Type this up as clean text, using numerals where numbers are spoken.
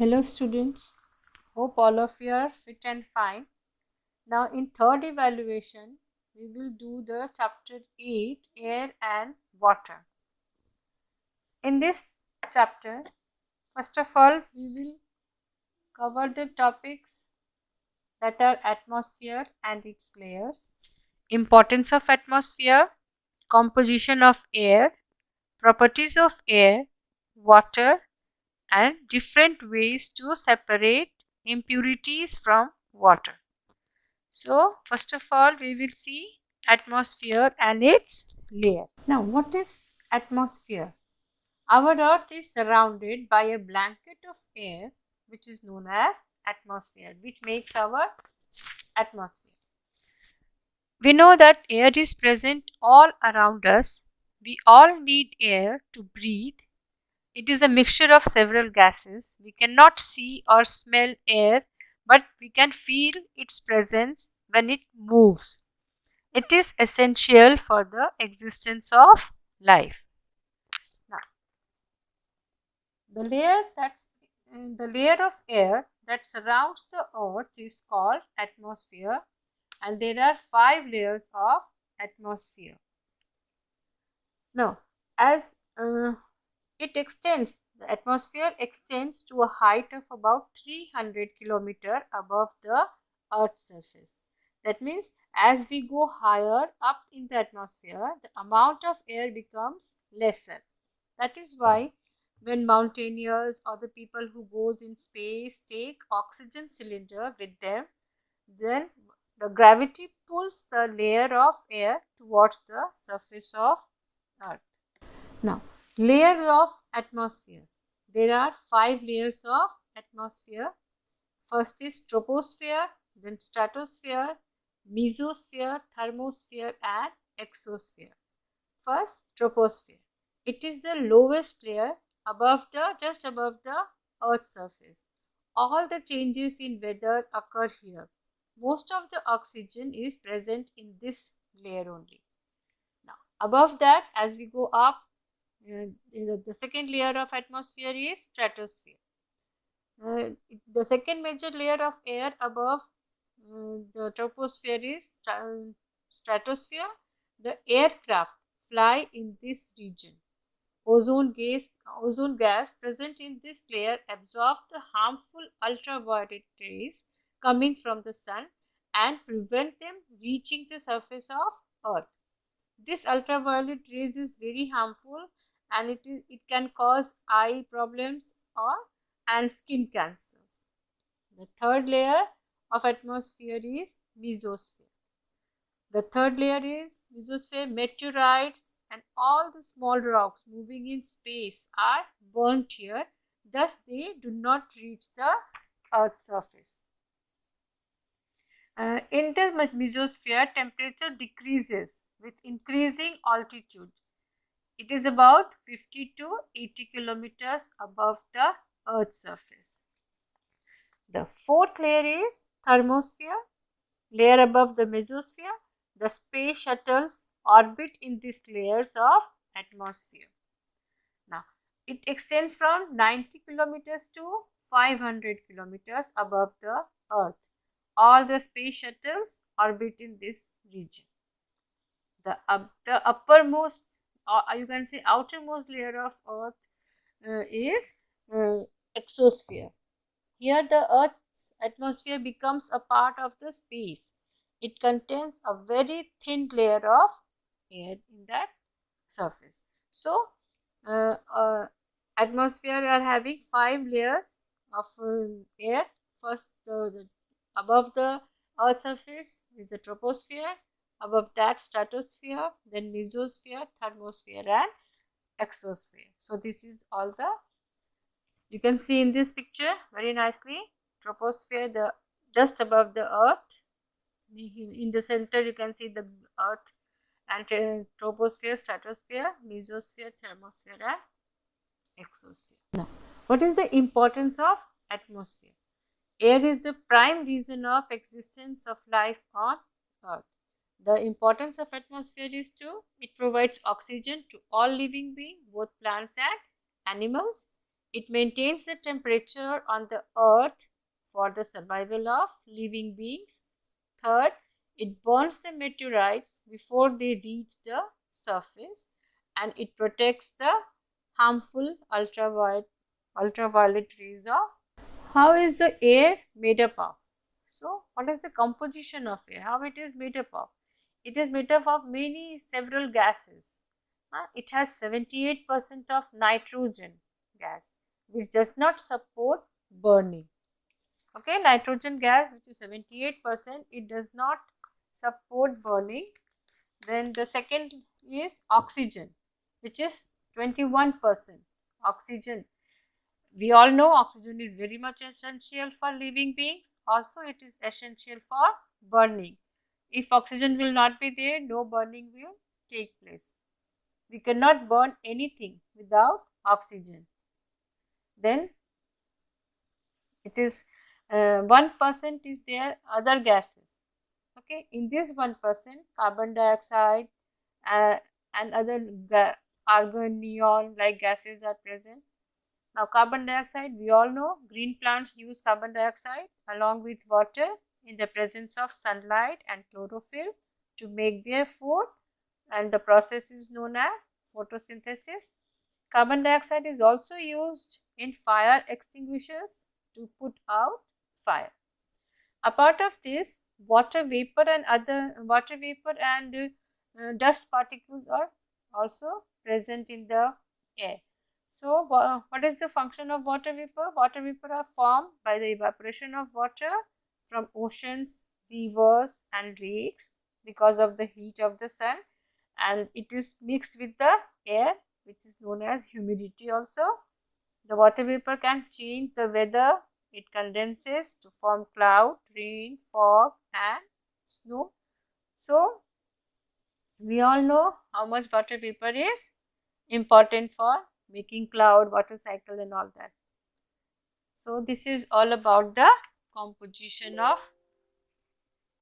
Hello students, hope all of you are fit and fine. Now in third evaluation, we will do the chapter 8, Air and Water. In this chapter, first of all, we will cover the topics that are atmosphere and its layers, importance of atmosphere, composition of air, properties of air, water, and different ways to separate impurities from water. So, first of all, we will see atmosphere and its layer. Now, what is atmosphere? Our Earth is surrounded by a blanket of air which is known as atmosphere, which makes our atmosphere. We know that air is present all around us. We all need air to breathe. It is a mixture of several gases. We cannot see or smell air, but we can feel its presence when it moves. It is essential for the existence of life. Now, the layer of air that surrounds the earth is called atmosphere, and there are 5 layers of atmosphere. Now, as the atmosphere extends to a height of about 300 km above the Earth's surface. That means as we go higher up in the atmosphere, the amount of air becomes lesser. That is why when mountaineers or the people who goes in space take oxygen cylinder with them, then the gravity pulls the layer of air towards the surface of Earth. Now, layers of atmosphere. There are 5 layers of atmosphere. First is troposphere, then stratosphere, mesosphere, thermosphere, and exosphere. First, troposphere. It is the lowest layer just above the Earth's surface. All the changes in weather occur here. Most of the oxygen is present in this layer only. Now, above that, as we go up, the second layer of atmosphere is stratosphere. The second major layer of air above the troposphere is stratosphere. The aircraft fly in this region. Ozone gas present in this layer absorbs the harmful ultraviolet rays coming from the sun and prevent them reaching the surface of Earth. This ultraviolet rays is very harmful, and it can cause eye problems and skin cancers. The third layer of atmosphere is mesosphere. The third layer is mesosphere. Meteorites and all the small rocks moving in space are burnt here, thus they do not reach the Earth's surface. In the mesosphere, temperature decreases with increasing altitude. It is about 50 to 80 kilometers above the Earth's surface. The fourth layer is thermosphere, layer above the mesosphere. The space shuttles orbit in these layers of atmosphere. Now, it extends from 90 kilometers to 500 kilometers above the Earth. All the space shuttles orbit in this region. The uppermost, or you can say outermost layer of Earth is exosphere. Here the Earth's atmosphere becomes a part of the space. It contains a very thin layer of air in that surface. So, atmosphere are having 5 layers of air. First, above the Earth's surface is the troposphere. Above that, stratosphere, then mesosphere, thermosphere, and exosphere. So, this is all you can see in this picture very nicely. Troposphere, the just above the Earth. In the center, you can see the Earth, and troposphere, stratosphere, mesosphere, thermosphere, and exosphere. Now, what is the importance of atmosphere? Air is the prime reason of existence of life on Earth. The importance of atmosphere is it provides oxygen to all living beings, both plants and animals. It maintains the temperature on the earth for the survival of living beings. Third, it burns the meteorites before they reach the surface, and it protects the harmful ultraviolet rays of. How is the air made up of? So, what is the composition of air? How it is made up of? It is made up of several gases. It has 78% of nitrogen gas, which does not support burning. Okay, nitrogen gas, which is 78%, it does not support burning. Then the second is oxygen, which is 21%. Oxygen, we all know oxygen is very much essential for living beings. Also, it is essential for burning. If oxygen will not be there, no burning will take place. We cannot burn anything without oxygen. Then it is 1% is there other gases. Okay, in this 1%, carbon dioxide and other argon, neon like gases are present. Now, carbon dioxide, we all know green plants use carbon dioxide along with water in the presence of sunlight and chlorophyll to make their food, and the process is known as photosynthesis. Carbon dioxide is also used in fire extinguishers to put out fire. Apart of this, water vapor and dust particles are also present in the air. So, what is the function of water vapor? Water vapor are formed by the evaporation of water from oceans, rivers and lakes because of the heat of the sun, and it is mixed with the air, which is known as humidity also. The water vapor can change the weather. It condenses to form cloud, rain, fog and snow. So, we all know how much water vapor is important for making cloud, water cycle and all that. So, this is all about the composition of